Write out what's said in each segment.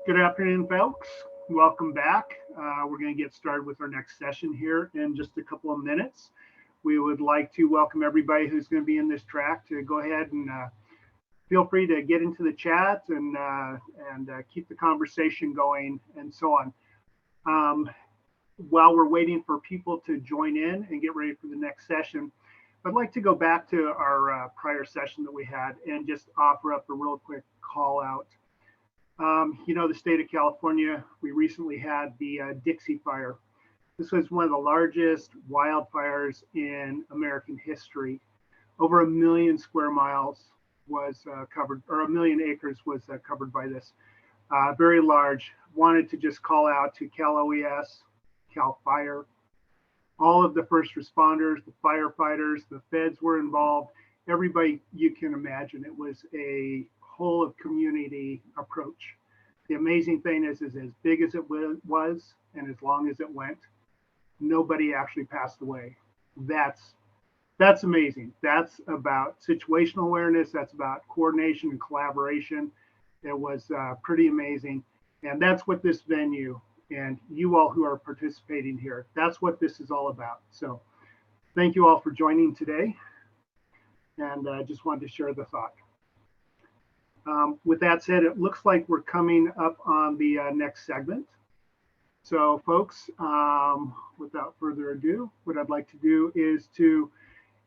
Good afternoon, folks. Welcome back. We're going to get started with our next session here in just a couple of minutes. We would like to welcome everybody who's going to be in this track to go ahead and feel free to get into the chat and keep the conversation going and so on. While we're waiting for people to join in and get ready for the next session, I'd like to go back to our prior session that we had and just offer up a real quick call out. The state of California, we recently had the Dixie Fire. This was one of the largest wildfires in American history. Over 1,000,000 square miles was covered, or 1,000,000 acres was covered by this. Very large. Wanted to just call out to Cal OES, Cal Fire, all of the first responders, the firefighters, the feds were involved. Everybody you can imagine. It was a whole of community approach. The amazing thing is as big as it was and as long as it went, nobody actually passed away. That's amazing. That's about situational awareness. That's about coordination and collaboration. It was pretty amazing. And that's what this venue and you all who are participating here, that's what this is all about. So thank you all for joining today. And I just wanted to share the thought. With that said, it looks like we're coming up on the next segment. So folks, without further ado, what I'd like to do is to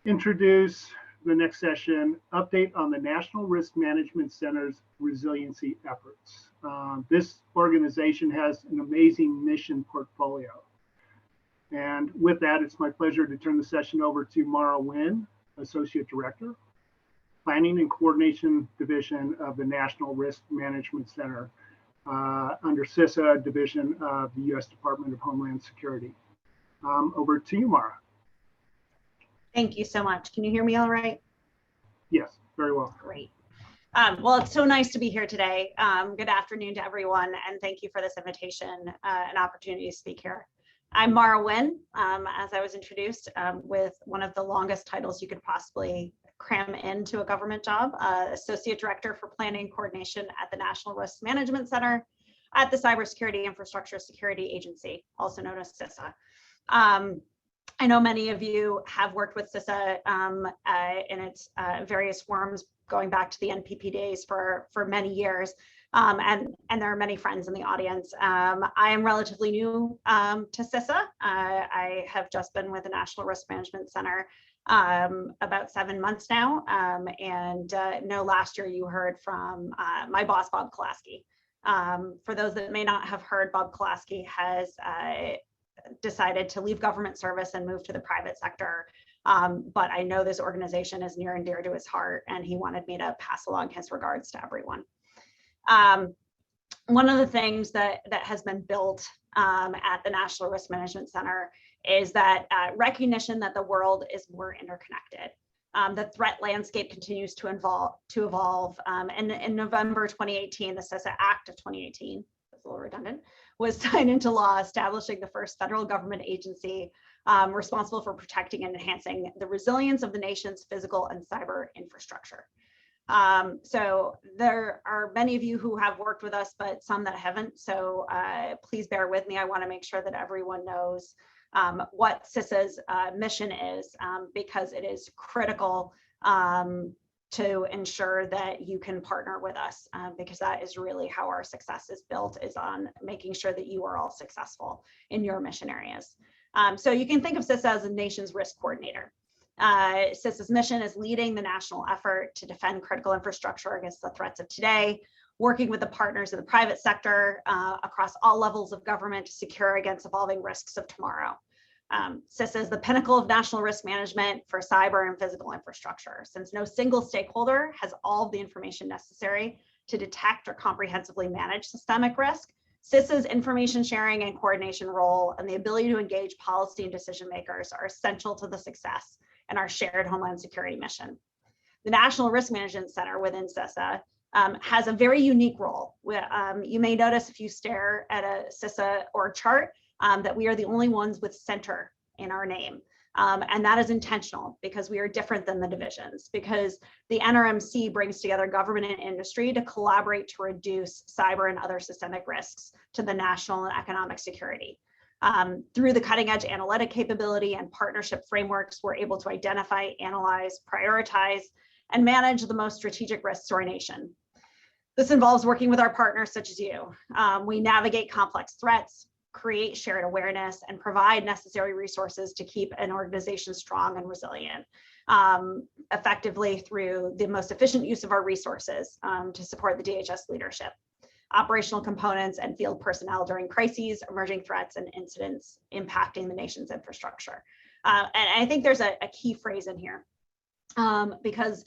introduce the next session, update on the National Risk Management Center's resiliency efforts. This organization has an amazing mission portfolio. And with that, it's my pleasure to turn the session over to Mara Nguyen, Associate Director, Planning and Coordination Division of the National Risk Management Center under CISA Division of the U.S. Department of Homeland Security. Over to you, Mara. Thank you so much. Can you hear me all right? Yes, very well. Great. Well, it's so nice to be here today. Good afternoon to everyone, and thank you for this invitation and opportunity to speak here. I'm Mara Nguyen, as I was introduced, with one of the longest titles you could possibly cram into a government job, Associate Director for Planning and Coordination at the National Risk Management Center at the Cybersecurity Infrastructure Security Agency, also known as CISA. I know many of you have worked with CISA in its various forms going back to the NPP days for many years, and there are many friends in the audience. I am relatively new to CISA. I have just been with the National Risk Management Center about 7 months now, and know last year you heard from my boss, Bob Kolaski. For those that may not have heard, Bob Kolaski has decided to leave government service and move to the private sector. But I know this organization is near and dear to his heart, and he wanted me to pass along his regards to everyone. One of the things that has been built at the National Risk Management Center is that recognition that the world is more interconnected. The threat landscape continues to evolve. And in November 2018, the CISA Act of 2018, that's a little redundant, was signed into law, establishing the first federal government agency responsible for protecting and enhancing the resilience of the nation's physical and cyber infrastructure. So there are many of you who have worked with us, but some that haven't. So please bear with me. I want to make sure that everyone knows what CISA's mission is, because it is critical to ensure that you can partner with us, because that is really how our success is built, is on making sure that you are all successful in your mission areas. So you can think of CISA as a nation's risk coordinator. CISA's mission is leading the national effort to defend critical infrastructure against the threats of today, working with the partners of the private sector across all levels of government to secure against evolving risks of tomorrow. CISA is the pinnacle of national risk management for cyber and physical infrastructure, since no single stakeholder has all of the information necessary to detect or comprehensively manage systemic risk. CISA's information sharing and coordination role and the ability to engage policy and decision makers are essential to the success in our shared Homeland Security mission. The National Risk Management Center within CISA has a very unique role. You may notice if you stare at a CISA org chart that we are the only ones with center in our name. And that is intentional because we are different than the divisions, because the NRMC brings together government and industry to collaborate to reduce cyber and other systemic risks to the national and economic security. Through the cutting edge analytic capability and partnership frameworks, we're able to identify, analyze, prioritize, and manage the most strategic risks to our nation. This involves working with our partners such as you. We navigate complex threats, create shared awareness, and provide necessary resources to keep an organization strong and resilient, effectively through the most efficient use of our resources to support the DHS leadership, operational components, and field personnel during crises, emerging threats, and incidents impacting the nation's infrastructure. And I think there's a key phrase in here because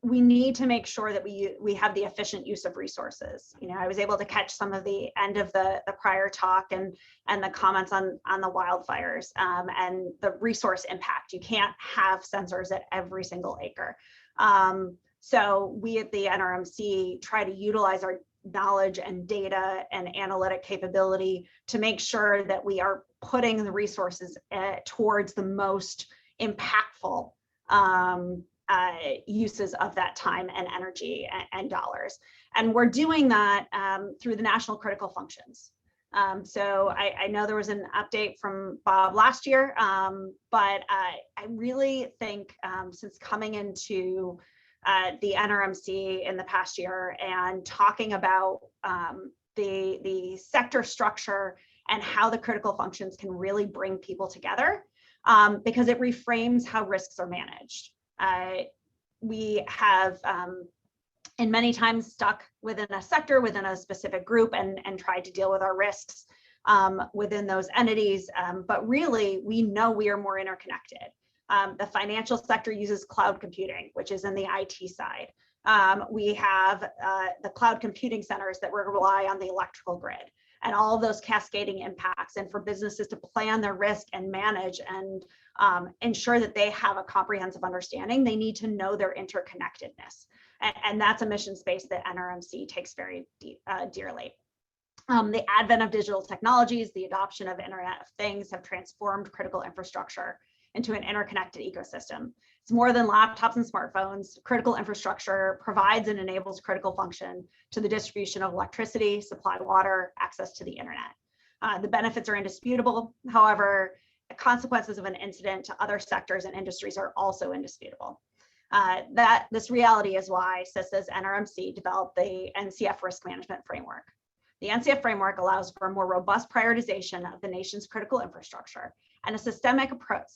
we need to make sure that we have the efficient use of resources. You know, I was able to catch some of the end of the prior talk and the comments on the wildfires and the resource impact. You can't have sensors at every single acre. So we at the NRMC try to utilize our knowledge and data and analytic capability to make sure that we are putting the resources towards the most impactful uses of that time and energy and dollars. And we're doing that through the national critical functions. So I know there was an update from Bob last year, but I really think since coming into the NRMC in the past year and talking about the sector structure and how the critical functions can really bring people together, because it reframes how risks are managed. We have in many times stuck within a sector, within a specific group, and tried to deal with our risks within those entities. But really, we know we are more interconnected. The financial sector uses cloud computing, which is in the IT side. We have the cloud computing centers that rely on the electrical grid and all of those cascading impacts. And for businesses to plan their risk and manage and ensure that they have a comprehensive understanding, they need to know their interconnectedness. And that's a mission space that NRMC takes very dearly. The advent of digital technologies, the adoption of Internet of Things have transformed critical infrastructure into an interconnected ecosystem. It's more than laptops and smartphones. Critical infrastructure provides and enables critical function to the distribution of electricity, supply water, access to the internet. The benefits are indisputable. However, the consequences of an incident to other sectors and industries are also indisputable. This reality is why CISA's NRMC developed the NCF risk management framework. The NCF framework allows for a more robust prioritization of the nation's critical infrastructure and a systematic approach,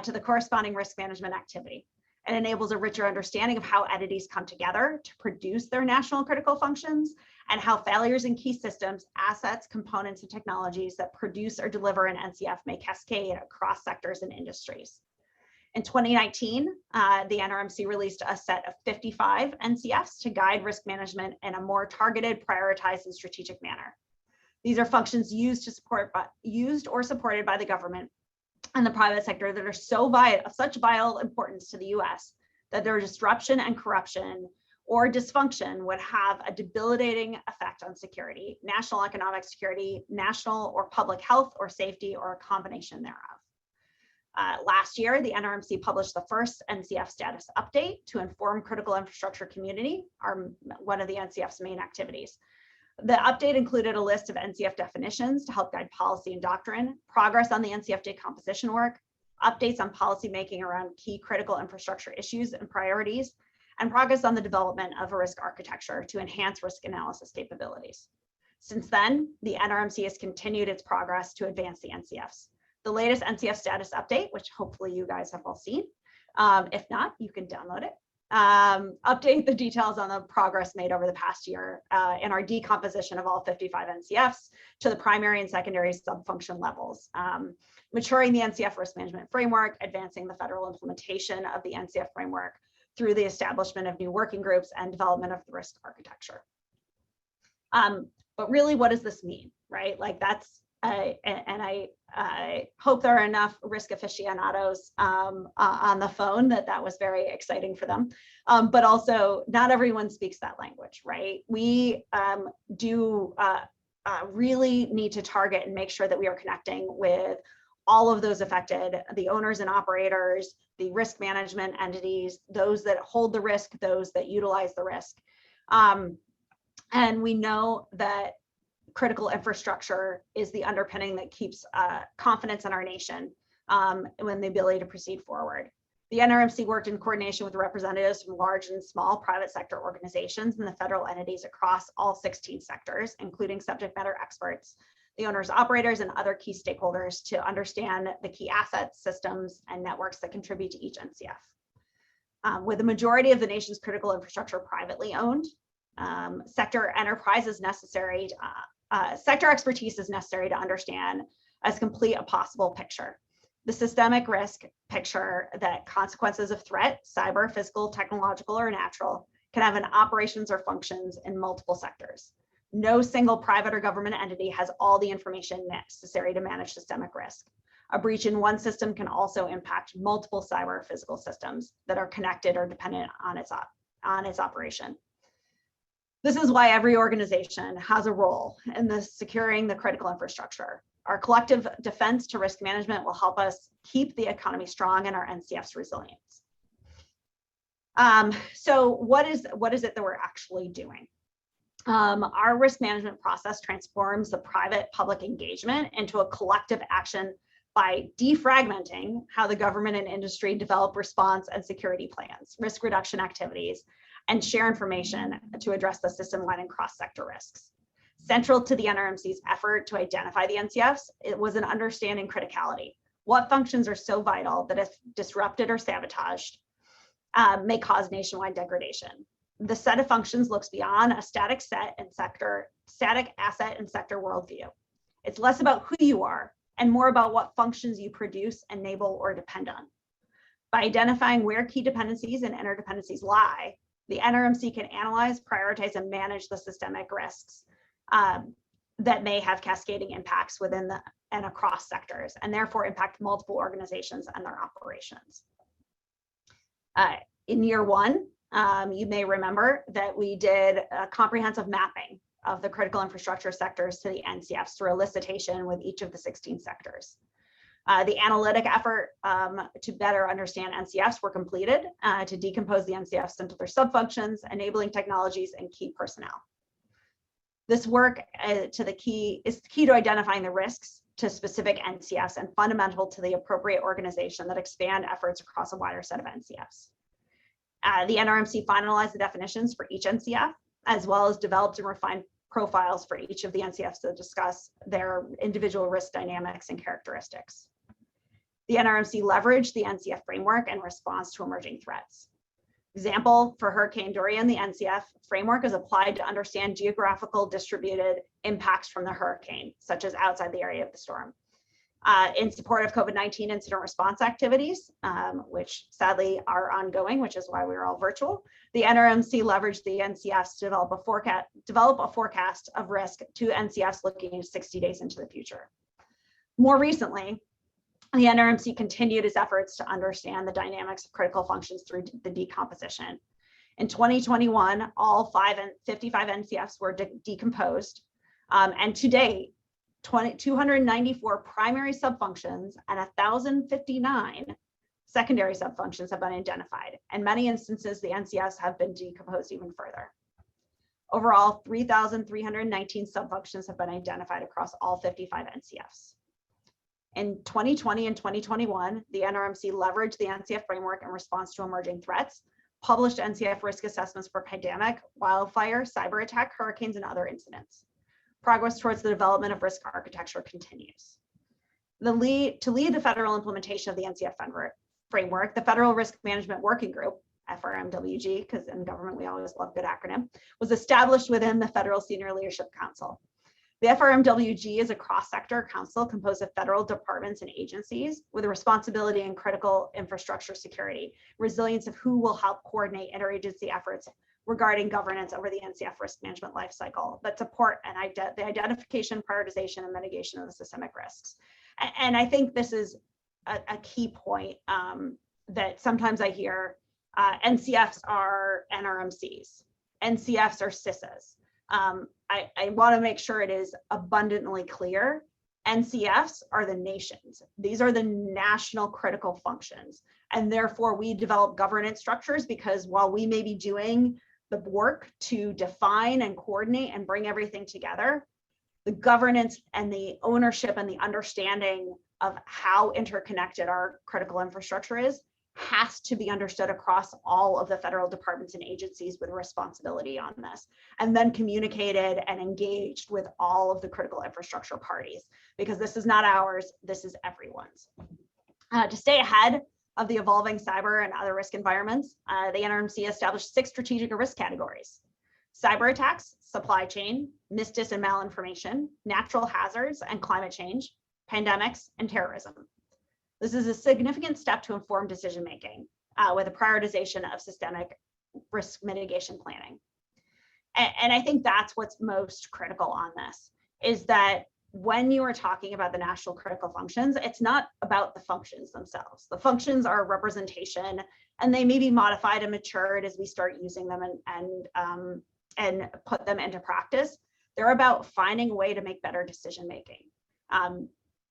to the corresponding risk management activity. It enables a richer understanding of how entities come together to produce their national critical functions and how failures in key systems, assets, components, and technologies that produce or deliver an NCF may cascade across sectors and industries. In 2019, the NRMC released a set of 55 NCFs to guide risk management in a more targeted, prioritized, and strategic manner. These are functions used or supported by the government and the private sector that are of such vital importance to the US that their disruption and corruption or dysfunction would have a debilitating effect on security, national economic security, national or public health or safety, or a combination thereof. Last year, the NRMC published the first NCF status update to inform critical infrastructure community, one of the NCF's main activities. The update included a list of NCF definitions to help guide policy and doctrine, progress on the NCF decomposition work, updates on policymaking around key critical infrastructure issues and priorities, and progress on the development of a risk architecture to enhance risk analysis capabilities. Since then, the NRMC has continued its progress to advance the NCFs. The latest NCF status update, which hopefully you guys have all seen. If not, you can download it. Update the details on the progress made over the past year in our decomposition of all 55 NCFs to the primary and secondary subfunction levels, maturing the NCF risk management framework, advancing the federal implementation of the NCF framework through the establishment of new working groups and development of the risk architecture. But really, what does this mean, right? Like that's, and I hope there are enough risk aficionados on the phone that was very exciting for them. But also, not everyone speaks that language, right? We do really need to target and make sure that we are connecting with all of those affected, the owners and operators, the risk management entities, those that hold the risk, those that utilize the risk. And we know that critical infrastructure is the underpinning that keeps confidence in our nation when the ability to proceed forward. The NRMC worked in coordination with representatives from large and small private sector organizations and the federal entities across all 16 sectors, including subject matter experts, the owners, operators, and other key stakeholders to understand the key assets, systems, and networks that contribute to each NCF. With the majority of the nation's critical infrastructure privately owned, sector expertise is necessary to understand as complete a possible picture. The systemic risk picture that consequences of threat, cyber, physical, technological, or natural, can have an operations or functions in multiple sectors. No single private or government entity has all the information necessary to manage systemic risk. A breach in one system can also impact multiple cyber or physical systems that are connected or dependent on its operation. This is why every organization has a role in securing the critical infrastructure. Our collective defense to risk management will help us keep the economy strong and our NCF's resilience. So what is it that we're actually doing? Our risk management process transforms the private-public engagement into a collective action by defragmenting how the government and industry develop response and security plans, risk reduction activities, and share information to address the system-wide and cross-sector risks. Central to the NRMC's effort to identify the NCFs, it was an understanding criticality. What functions are so vital that if disrupted or sabotaged, may cause nationwide degradation? The set of functions looks beyond a static asset and sector worldview. It's less about who you are and more about what functions you produce, enable, or depend on. By identifying where key dependencies and interdependencies lie, the NRMC can analyze, prioritize, and manage the systemic risks that may have cascading impacts within and across sectors, and therefore impact multiple organizations and their operations. In year one, you may remember that we did a comprehensive mapping of the critical infrastructure sectors to the NCFs through elicitation with each of the 16 sectors. The analytic effort to better understand NCFs were completed to decompose the NCFs into their subfunctions, enabling technologies, and key personnel. This work is key to identifying the risks to specific NCFs and fundamental to the appropriate organization that expand efforts across a wider set of NCFs. The NRMC finalized the definitions for each NCF, as well as developed and refined profiles for each of the NCFs to discuss their individual risk dynamics and characteristics. The NRMC leveraged the NCF framework in response to emerging threats. Example, for Hurricane Dorian, the NCF framework is applied to understand geographical distributed impacts from the hurricane, such as outside the area of the storm. In support of COVID-19 incident response activities, which sadly are ongoing, which is why we're all virtual, the NRMC leveraged the NCFs to develop a forecast of risk to NCFs looking 60 days into the future. More recently, the NRMC continued its efforts to understand the dynamics of critical functions through the decomposition. In 2021, all 55 NCFs were decomposed, and to date, 294 primary subfunctions and 1,059 secondary subfunctions have been identified. In many instances, the NCFs have been decomposed even further. Overall, 3,319 subfunctions have been identified across all 55 NCFs. In 2020 and 2021, the NRMC leveraged the NCF framework in response to emerging threats, published NCF risk assessments for pandemic, wildfire, cyber attack, hurricanes, and other incidents. Progress towards the development of risk architecture continues. To lead the federal implementation of the NCF framework, the Federal Risk Management Working Group, FRMWG, because in government we always love good acronym, was established within the Federal Senior Leadership Council. The FRMWG is a cross-sector council composed of federal departments and agencies with a responsibility in critical infrastructure security, resilience of who will help coordinate interagency efforts regarding governance over the NCF risk management lifecycle that support the identification, prioritization, and mitigation of the systemic risks. And I think this is a key point that sometimes I hear NCFs are NRMCs, NCFs are CISAs. I want to make sure it is abundantly clear NCFs are the nations. These are the national critical functions. And therefore we develop governance structures, because while we may be doing the work to define and coordinate and bring everything together, the governance and the ownership and the understanding of how interconnected our critical infrastructure is has to be understood across all of the federal departments and agencies with responsibility on this, and then communicated and engaged with all of the critical infrastructure parties, because this is not ours, this is everyone's. To stay ahead of the evolving cyber and other risk environments, the NRMC established 6 strategic risk categories: cyber attacks, supply chain, misdis and malinformation, natural hazards and climate change, pandemics, and terrorism. This is a significant step to inform decision-making with a prioritization of systemic risk mitigation planning. And I think that's what's most critical on this, is that when you are talking about the national critical functions, it's not about the functions themselves. The functions are a representation, and they may be modified and matured as we start using them and put them into practice. They're about finding a way to make better decision-making.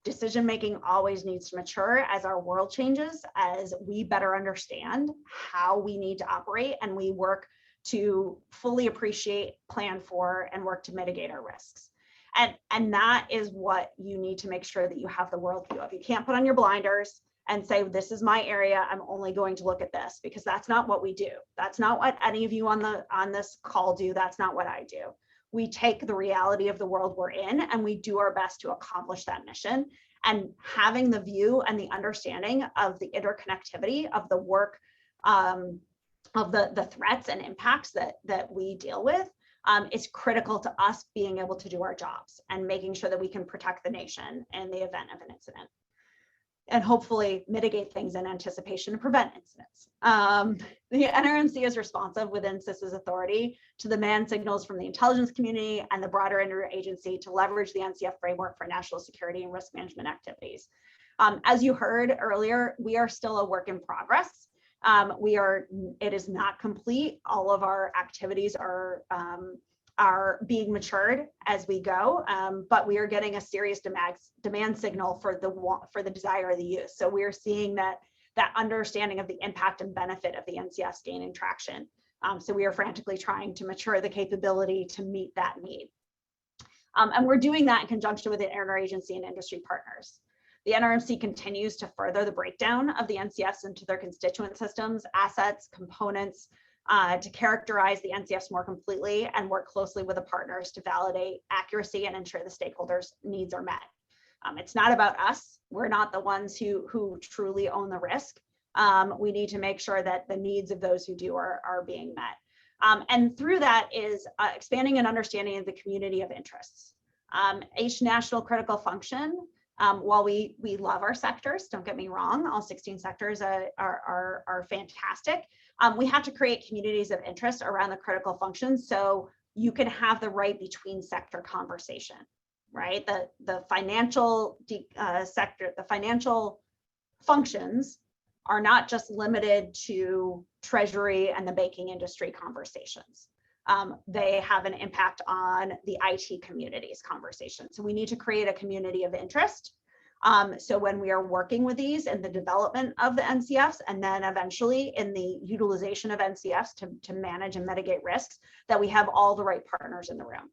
Decision-making always needs to mature as our world changes, as we better understand how we need to operate, and we work to fully appreciate, plan for, and work to mitigate our risks. And that is what you need to make sure that you have the worldview of. You can't put on your blinders and say, this is my area, I'm only going to look at this, because that's not what we do. That's not what any of you on this call do. That's not what I do. We take the reality of the world we're in and we do our best to accomplish that mission. And having the view and the understanding of the interconnectivity of the work, of the threats and impacts that we deal with is critical to us being able to do our jobs and making sure that we can protect the nation in the event of an incident, and hopefully mitigate things in anticipation and prevent incidents. The NRMC is responsive within CIS's authority to demand signals from the intelligence community and the broader interagency to leverage the NCF framework for national security and risk management activities. As you heard earlier, we are still a work in progress. It is not complete. All of our activities are being matured as we go, but we are getting a serious demand signal for the desire of the youth. So we are seeing that understanding of the impact and benefit of the NCFs gaining traction. So we are frantically trying to mature the capability to meet that need. And we're doing that in conjunction with the interagency and industry partners. The NRMC continues to further the breakdown of the NCFs into their constituent systems, assets, components, to characterize the NCFs more completely and work closely with the partners to validate accuracy and ensure the stakeholders' needs are met. It's not about us. We're not the ones who truly own the risk. We need to make sure that the needs of those who do are being met. And through that is expanding an understanding of the community of interests. Each national critical function, while we love our sectors, don't get me wrong, all 16 sectors are fantastic. We have to create communities of interest around the critical functions so you can have the right between sector conversation, right? The financial sector, the financial functions are not just limited to treasury and the banking industry conversations. They have an impact on the IT community's conversation. So we need to create a community of interest. So when we are working with these in the development of the NCFs, and then eventually in the utilization of NCFs to manage and mitigate risks, that we have all the right partners in the room.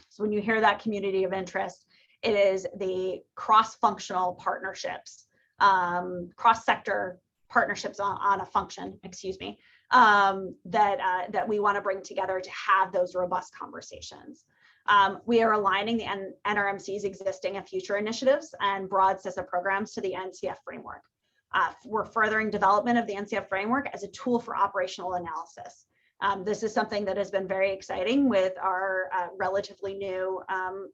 So when you hear that community of interest, it is the cross-functional partnerships, cross-sector partnerships on a function, excuse me, that we want to bring together to have those robust conversations. We are aligning the NRMC's existing and future initiatives and broad CISA programs to the NCF framework. We're furthering development of the NCF framework as a tool for operational analysis. This is something that has been very exciting with our relatively new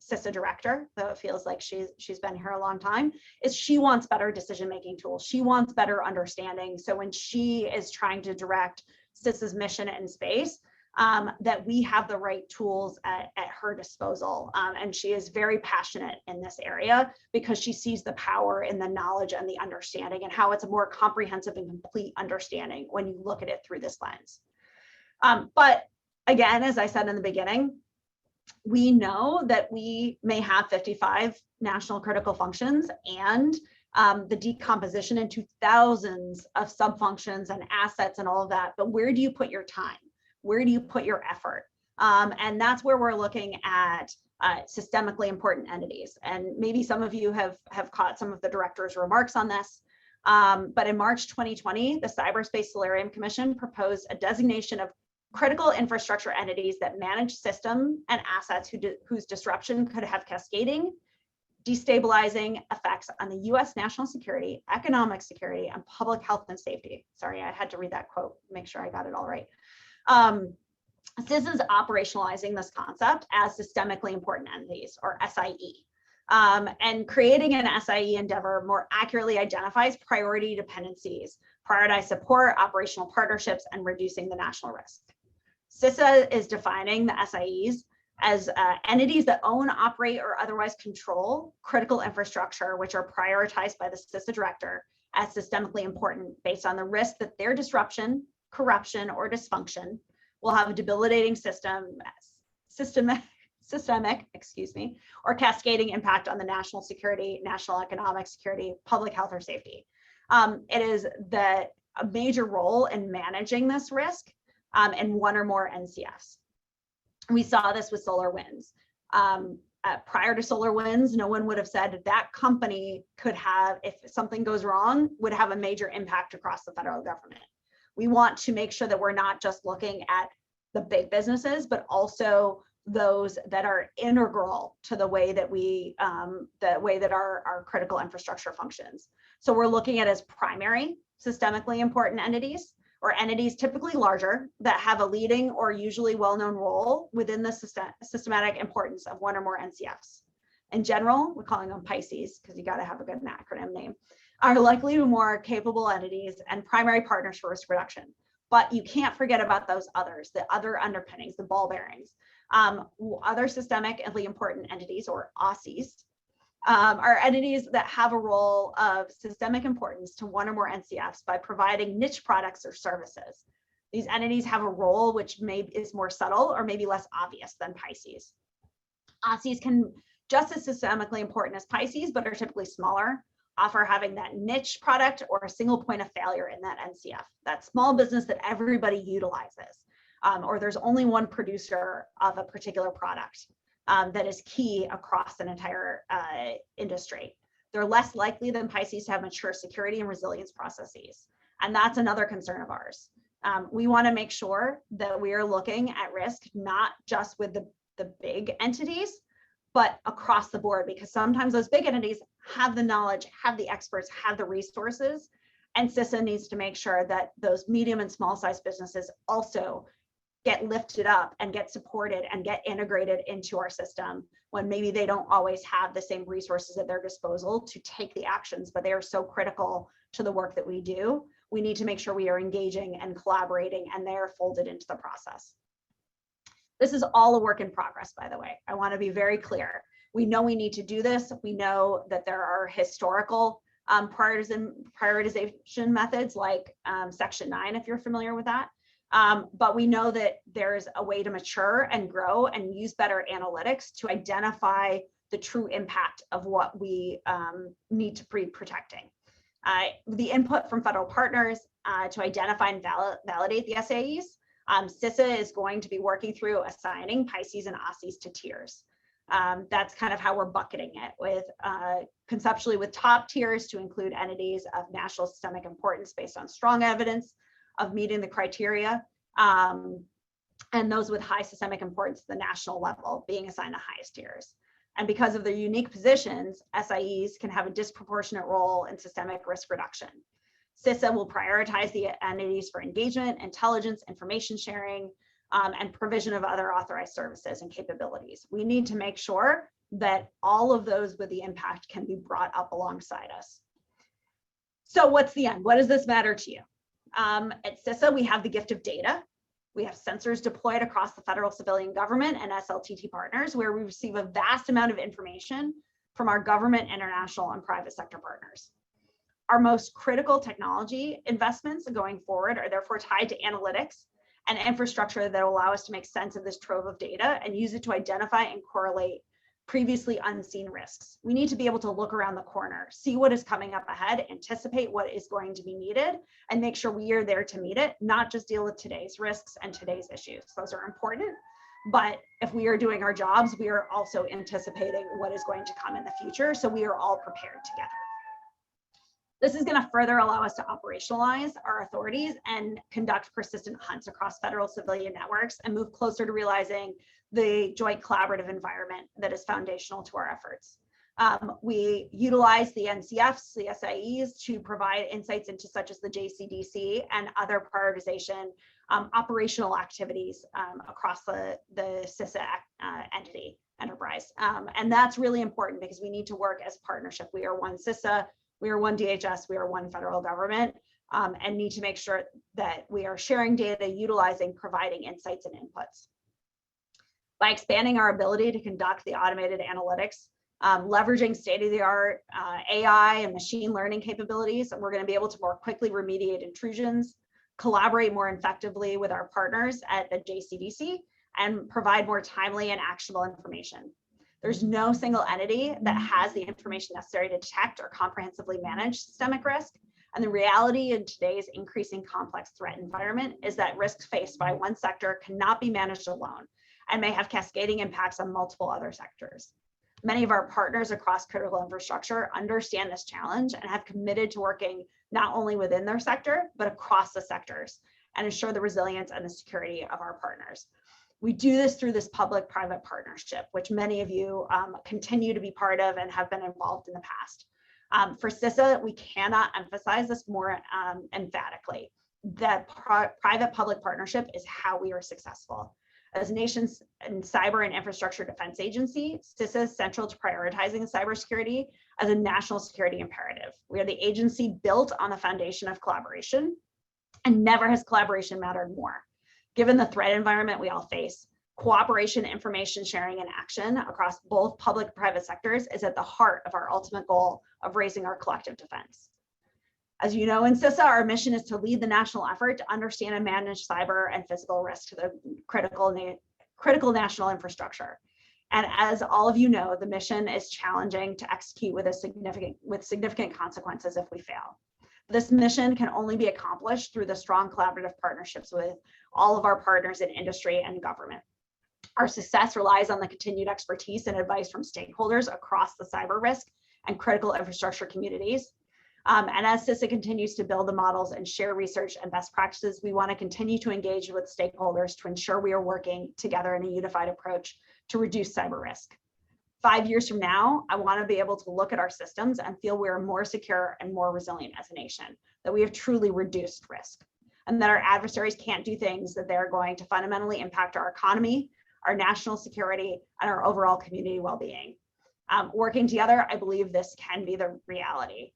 CISA director, though it feels like she's been here a long time, is she wants better decision-making tools. She wants better understanding. So when she is trying to direct CISA's mission in space, that we have the right tools at her disposal. And she is very passionate in this area because she sees the power in the knowledge and the understanding and how it's a more comprehensive and complete understanding when you look at it through this lens. But again, as I said in the beginning, we know that we may have 55 national critical functions and the decomposition into thousands of subfunctions and assets and all of that. But where do you put your time? Where do you put your effort? And that's where we're looking at systemically important entities. And maybe some of you have caught some of the director's remarks on this. But in March 2020, the Cyberspace Solarium Commission proposed a designation of critical infrastructure entities that manage system and assets whose disruption could have cascading, destabilizing effects on the US national security, economic security, and public health and safety. Sorry, I had to read that quote, make sure I got it all right. CISA is operationalizing this concept as systemically important entities, or SIE. And creating an SIE endeavor more accurately identifies priority dependencies, prioritize support, operational partnerships, and reducing the national risk. CISA is defining the SIEs as entities that own, operate, or otherwise control critical infrastructure, which are prioritized by the CISA director as systemically important based on the risk that their disruption, corruption, or dysfunction will have a debilitating systemic, or cascading impact on the national security, national economic security, public health, or safety. It is a major role in managing this risk in one or more NCFs. We saw this with SolarWinds. Prior to SolarWinds, no one would have said that company could have, if something goes wrong, would have a major impact across the federal government. We want to make sure that we're not just looking at the big businesses, but also those that are integral to the way that our critical infrastructure functions. So we're looking at as primary systemically important entities, or entities typically larger that have a leading or usually well-known role within the systematic importance of one or more NCFs. In general, we're calling them Pisces because you got to have a good acronym name, are likely to more capable entities and primary partners for risk reduction. But you can't forget about those others, the other underpinnings, the ball bearings. Other systemically important entities, or OSCEs, are entities that have a role of systemic importance to one or more NCFs by providing niche products or services. These entities have a role which is more subtle or maybe less obvious than Pisces. OSCEs can just as systemically important as Pisces, but are typically smaller, often having that niche product or a single point of failure in that NCF, that small business that everybody utilizes, or there's only one producer of a particular product. That is key across an entire industry. They're less likely than Pisces to have mature security and resilience processes. And that's another concern of ours. We want to make sure that we are looking at risk, not just with the big entities, but across the board, because sometimes those big entities have the knowledge, have the experts, have the resources, and CISA needs to make sure that those medium and small size businesses also get lifted up and get supported and get integrated into our system when maybe they don't always have the same resources at their disposal to take the actions, but they are so critical to the work that we do. We need to make sure we are engaging and collaborating and they are folded into the process. This is all a work in progress, by the way. I want to be very clear. We know we need to do this. We know that there are historical prioritization methods like Section 9, if you're familiar with that. But we know that there's a way to mature and grow and use better analytics to identify the true impact of what we need to be protecting. The input from federal partners to identify and validate the SAEs, CISA is going to be working through assigning Pisces and OSCEs to tiers. That's kind of how we're bucketing it, with conceptually with top tiers to include entities of national systemic importance based on strong evidence of meeting the criteria, and those with high systemic importance at the national level being assigned the highest tiers. And because of their unique positions, SIEs can have a disproportionate role in systemic risk reduction. CISA will prioritize the entities for engagement, intelligence, information sharing, and provision of other authorized services and capabilities. We need to make sure that all of those with the impact can be brought up alongside us. So what's the end? What does this matter to you? At CISA, we have the gift of data. We have sensors deployed across the federal civilian government and SLTT partners, where we receive a vast amount of information from our government, international, and private sector partners. Our most critical technology investments going forward are therefore tied to analytics and infrastructure that will allow us to make sense of this trove of data and use it to identify and correlate previously unseen risks. We need to be able to look around the corner, see what is coming up ahead, anticipate what is going to be needed, and make sure we are there to meet it, not just deal with today's risks and today's issues. Those are important, but if we are doing our jobs, we are also anticipating what is going to come in the future, so we are all prepared together. This is going to further allow us to operationalize our authorities and conduct persistent hunts across federal civilian networks and move closer to realizing the joint collaborative environment that is foundational to our efforts. We utilize the NCFs, the SIEs to provide insights into such as the JCDC and other prioritization operational activities across the CISA entity enterprise. And that's really important because we need to work as a partnership. We are one CISA, we are one DHS, we are one federal government, and need to make sure that we are sharing data, utilizing, providing insights and inputs. By expanding our ability to conduct the automated analytics, leveraging state-of-the-art AI and machine learning capabilities, we're going to be able to more quickly remediate intrusions, collaborate more effectively with our partners at the JCDC, and provide more timely and actionable information. There's no single entity that has the information necessary to detect or comprehensively manage systemic risk. And the reality in today's increasing complex threat environment is that risks faced by one sector cannot be managed alone and may have cascading impacts on multiple other sectors. Many of our partners across critical infrastructure understand this challenge and have committed to working not only within their sector, but across the sectors and ensure the resilience and the security of our partners. We do this through this public-private partnership, which many of you continue to be part of and have been involved in the past. For CISA, we cannot emphasize this more emphatically. That private-public partnership is how we are successful. As a nation's cyber and infrastructure defense agency, CISA is central to prioritizing cybersecurity as a national security imperative. We are the agency built on the foundation of collaboration, and never has collaboration mattered more. Given the threat environment we all face, cooperation, information sharing, and action across both public and private sectors is at the heart of our ultimate goal of raising our collective defense. As you know, in CISA, our mission is to lead the national effort to understand and manage cyber and physical risk to the critical national infrastructure. And as all of you know, the mission is challenging to execute with significant consequences if we fail. This mission can only be accomplished through the strong collaborative partnerships with all of our partners in industry and government. Our success relies on the continued expertise and advice from stakeholders across the cyber risk and critical infrastructure communities. And as CISA continues to build the models and share research and best practices, we want to continue to engage with stakeholders to ensure we are working together in a unified approach to reduce cyber risk. 5 years from now, I want to be able to look at our systems and feel we are more secure and more resilient as a nation, that we have truly reduced risk, and that our adversaries can't do things that they're going to fundamentally impact our economy, our national security, and our overall community well-being. Working together, I believe this can be the reality.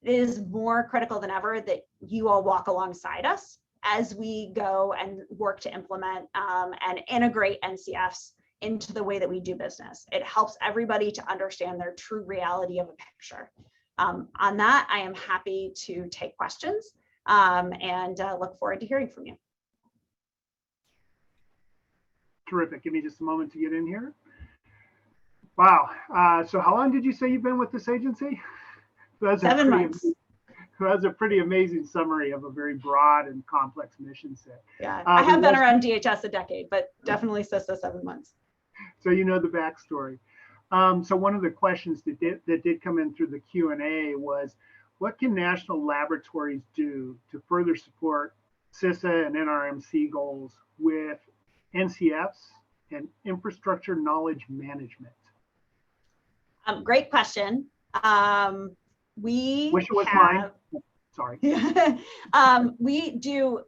It is more critical than ever that you all walk alongside us as we go and work to implement and integrate NCFs into the way that we do business. It helps everybody to understand their true reality of a picture. On that, I am happy to take questions and look forward to hearing from you. Terrific. Give me just a moment to get in here. Wow. So how long did you say you've been with this agency? That's 7 months. That's a pretty amazing summary of a very broad and complex mission set. Yeah, I have been around DHS a decade, but definitely CISA 7 months. So you know the backstory. So one of the questions that did come in through the Q&A was, what can national laboratories do to further support CISA and NRMC goals with NCFs and infrastructure knowledge management? Great question. We wish it was have, mine. Sorry. We do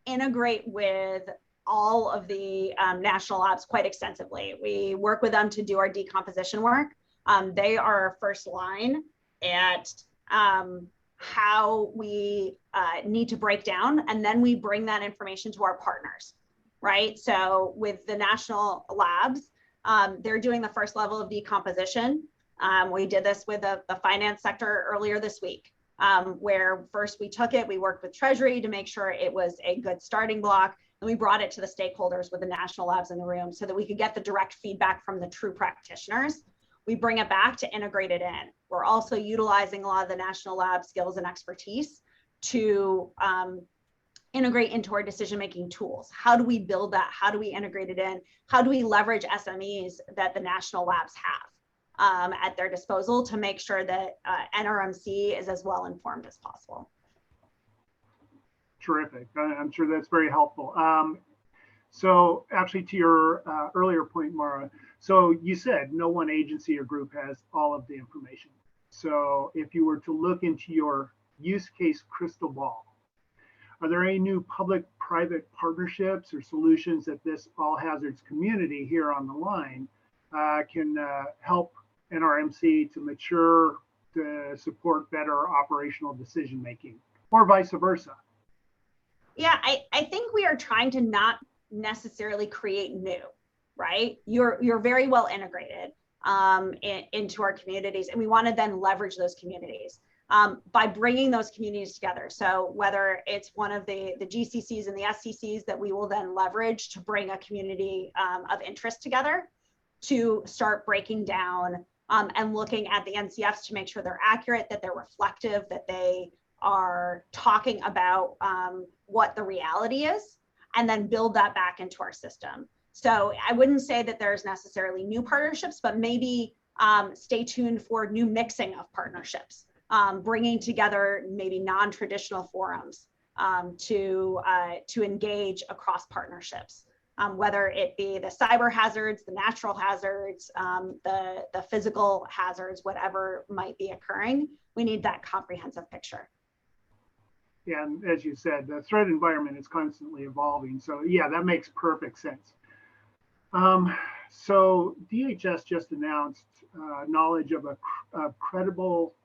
integrate with all of the national labs quite extensively. We work with them to do our decomposition work. They are our first line at how we need to break down, and then we bring that information to our partners, right? So with the national labs, they're doing the first level of decomposition. We did this with the finance sector earlier this week, where first we took it, we worked with Treasury to make sure it was a good starting block, and we brought it to the stakeholders with the national labs in the room so that we could get the direct feedback from the true practitioners. We bring it back to integrate it in. We're also utilizing a lot of the national lab skills and expertise to integrate into our decision-making tools. How do we build that? How do we integrate it in? How do we leverage SMEs that the national labs have at their disposal to make sure that NRMC is as well informed as possible? Terrific. I'm sure that's very helpful. So actually to your earlier point, Mara, so you said no one agency or group has all of the information. So if you were to look into your use case crystal ball, are there any new public-private partnerships or solutions that this all hazards community here on the line can help NRMC to mature, to support better operational decision making, or vice versa? Yeah, I think we are trying to not necessarily create new, right? You're very well integrated into our communities, and we want to then leverage those communities by bringing those communities together. So whether it's one of the GCCs and the SCCs that we will then leverage to bring a community of interest together to start breaking down and looking at the NCFs to make sure they're accurate, that they're reflective, that they are talking about what the reality is, and then build that back into our system. So I wouldn't say that there's necessarily new partnerships, but maybe stay tuned for new mixing of partnerships, bringing together maybe non-traditional forums to engage across partnerships, whether it be the cyber hazards, the natural hazards, the physical hazards, whatever might be occurring. We need that comprehensive picture. Yeah, and as you said, the threat environment is constantly evolving. So yeah, that makes perfect sense. So DHS just announced knowledge of credible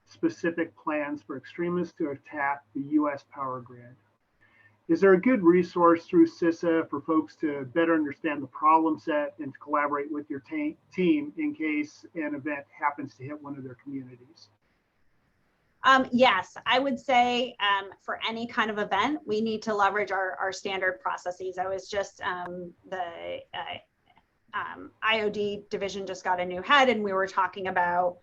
specific plans for extremists to attack the US power grid. Is there a good resource through CISA for folks to better understand the problem set and to collaborate with your team in case an event happens to hit one of their communities? Yes, I would say for any kind of event, we need to leverage our standard processes. I was just, the IOD division just got a new head, and we were talking about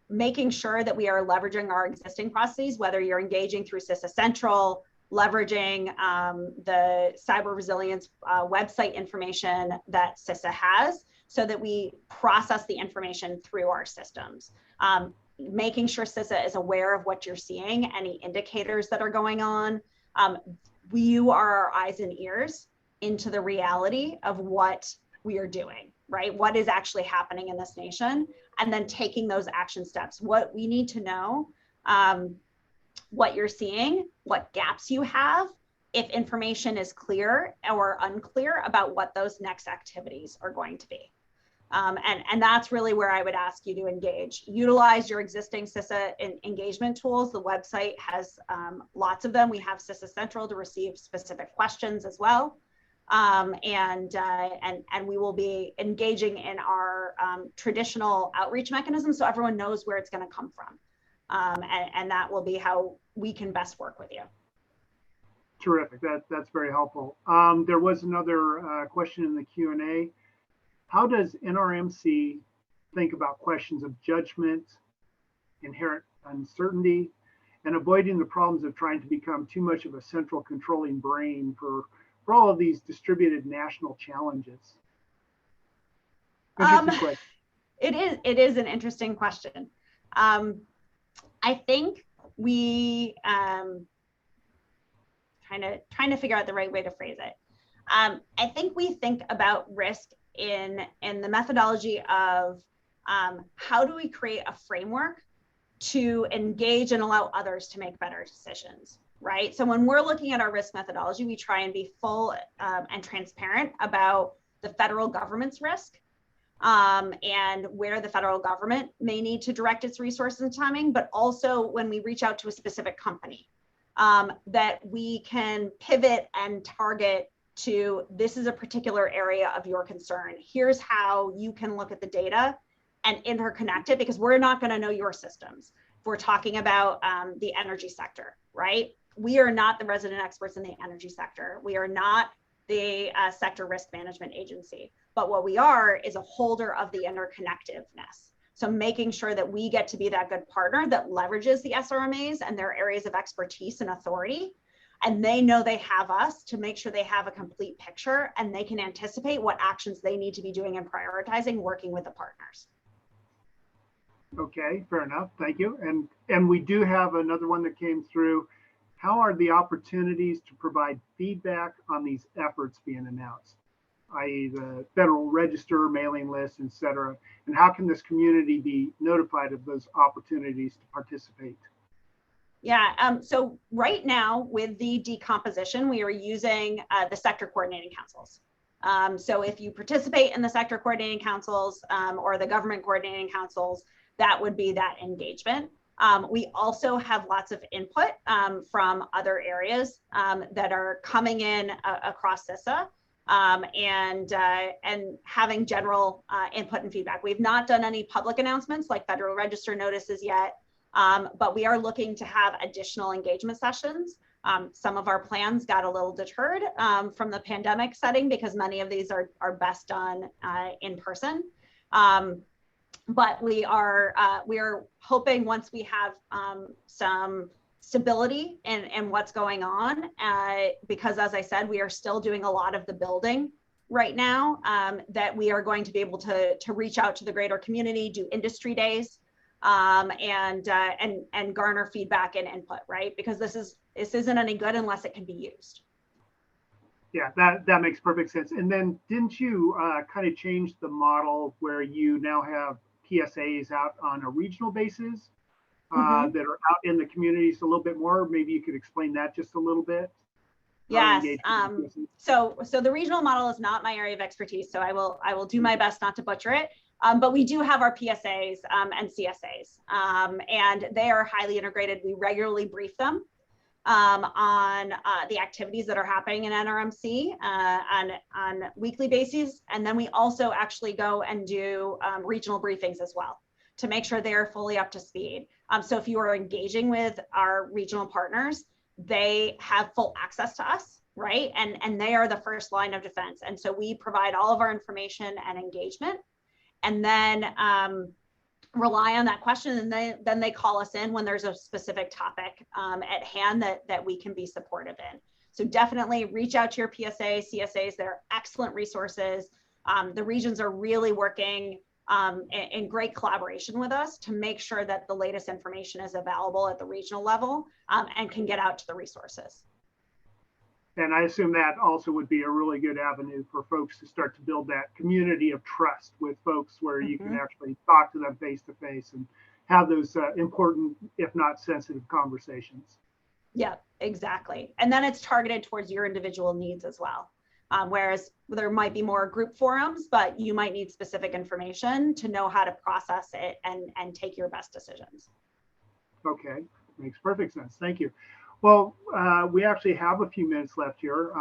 making sure that we are leveraging our existing processes, whether you're engaging through CISA Central, leveraging the cyber resilience website information that CISA has, so that we process the information through our systems. Making sure CISA is aware of what you're seeing, any indicators that are going on. You are our eyes and ears into the reality of what we are doing, right? What is actually happening in this nation, and then taking those action steps. What we need to know, what you're seeing, what gaps you have, if information is clear or unclear about what those next activities are going to be. And that's really where I would ask you to engage. Utilize your existing CISA engagement tools. The website has lots of them. We have CISA Central to receive specific questions as well. And we will be engaging in our traditional outreach mechanisms so everyone knows where it's going to come from. And that will be how we can best work with you. Terrific. That's very helpful. There was another question in the Q&A. How does NRMC think about questions of judgment, inherent uncertainty, and avoiding the problems of trying to become too much of a central controlling brain for all of these distributed national challenges? It is an interesting question. I think we trying to figure out the right way to phrase it. I think we think about risk in the methodology of how do we create a framework to engage and allow others to make better decisions, right? So when we're looking at our risk methodology, we try and be full and transparent about the federal government's risk and where the federal government may need to direct its resources and timing, but also when we reach out to a specific company, that we can pivot and target to, this is a particular area of your concern. Here's how you can look at the data and interconnect it, because we're not going to know your systems. If we're talking about the energy sector, right? we are not the resident experts in the energy sector. We are not the sector risk management agency, but what we are is a holder of the interconnectedness. So making sure that we get to be that good partner that leverages the SRMAs and their areas of expertise and authority, and they know they have us to make sure they have a complete picture and they can anticipate what actions they need to be doing and prioritizing, working with the partners. Okay, fair enough. Thank you. And we do have another one that came through. How are the opportunities to provide feedback on these efforts being announced, i.e. the Federal Register, mailing lists, et cetera? And how can this community be notified of those opportunities to participate? Yeah, so right now with the decomposition, we are using the sector coordinating councils. So if you participate in the sector coordinating councils or the government coordinating councils, that would be that engagement. We also have lots of input from other areas that are coming in across CISA and having general input and feedback. We've not done any public announcements like Federal Register notices yet, but we are looking to have additional engagement sessions. Some of our plans got a little deterred from the pandemic setting because many of these are best done in person. But we are hoping once we have some stability in what's going on, because as I said, we are still doing a lot of the building right now, that we are going to be able to reach out to the greater community, do industry days, and garner feedback and input, right? Because this isn't any good unless it can be used. Yeah, that makes perfect sense. And then didn't you kind of change the model where you now have PSAs out on a regional basis that are out in the communities a little bit more? Maybe you could explain that just a little bit. Yes. So the regional model is not my area of expertise, so I will do my best not to butcher it. But we do have our PSAs and CSAs, and they are highly integrated. We regularly brief them on the activities that are happening in NRMC on weekly basis. And then we also actually go and do regional briefings as well to make sure they're fully up to speed. So if you are engaging with our regional partners, they have full access to us, right? And they are the first line of defense. And so we provide all of our information and engagement, and then rely on that question, and then they call us in when there's a specific topic at hand that we can be supportive in. So definitely reach out to your PSA, CSAs. They're excellent resources. The regions are really working in great collaboration with us to make sure that the latest information is available at the regional level and can get out to the resources. And I assume that also would be a really good avenue for folks to start to build that community of trust with folks where you can actually talk to them face to face and have those important, if not sensitive, conversations. Yeah, exactly. And then it's targeted towards your individual needs as well. Whereas there might be more group forums, but you might need specific information to know how to process it and take your best decisions. Okay, makes perfect sense. Thank you. Well, we actually have a few minutes left here.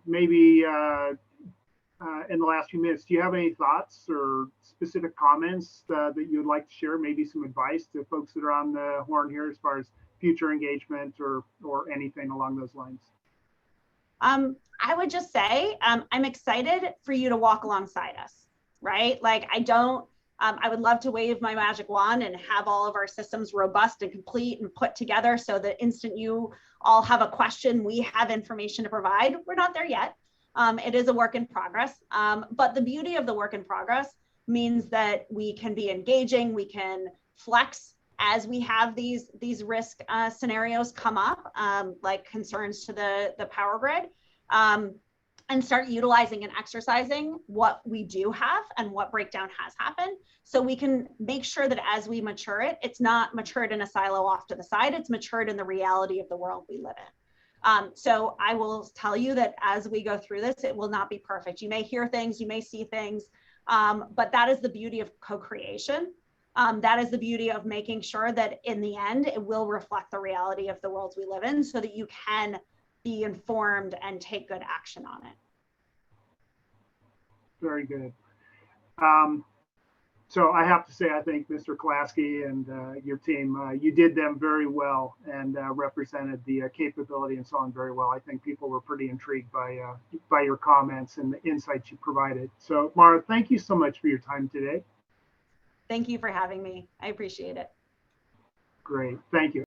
Maybe in the last few minutes, do you have any thoughts or specific comments that you would like to share? Maybe some advice to folks that are on the horn here as far as future engagement or anything along those lines? I would just say I'm excited for you to walk alongside us, right? Like I would love to wave my magic wand and have all of our systems robust and complete and put together so the instant you all have a question, we have information to provide. We're not there yet. It is a work in progress. But the beauty of the work in progress means that we can be engaging, we can flex as we have these risk scenarios come up, like concerns to the power grid. And start utilizing and exercising what we do have and what breakdown has happened, so we can make sure that as we mature it, it's not matured in a silo off to the side, it's matured in the reality of the world we live in. So I will tell you that as we go through this, it will not be perfect. You may hear things, you may see things, but that is the beauty of co-creation. That is the beauty of making sure that in the end, it will reflect the reality of the worlds we live in so that you can be informed and take good action on it. Very good. So I have to say, I think Mr. Klasky and your team, you did them very well and represented the capability and so on very well. I think people were pretty intrigued by your comments and the insights you provided. So Mara, thank you so much for your time today. Thank you for having me. I appreciate it. Great, thank you.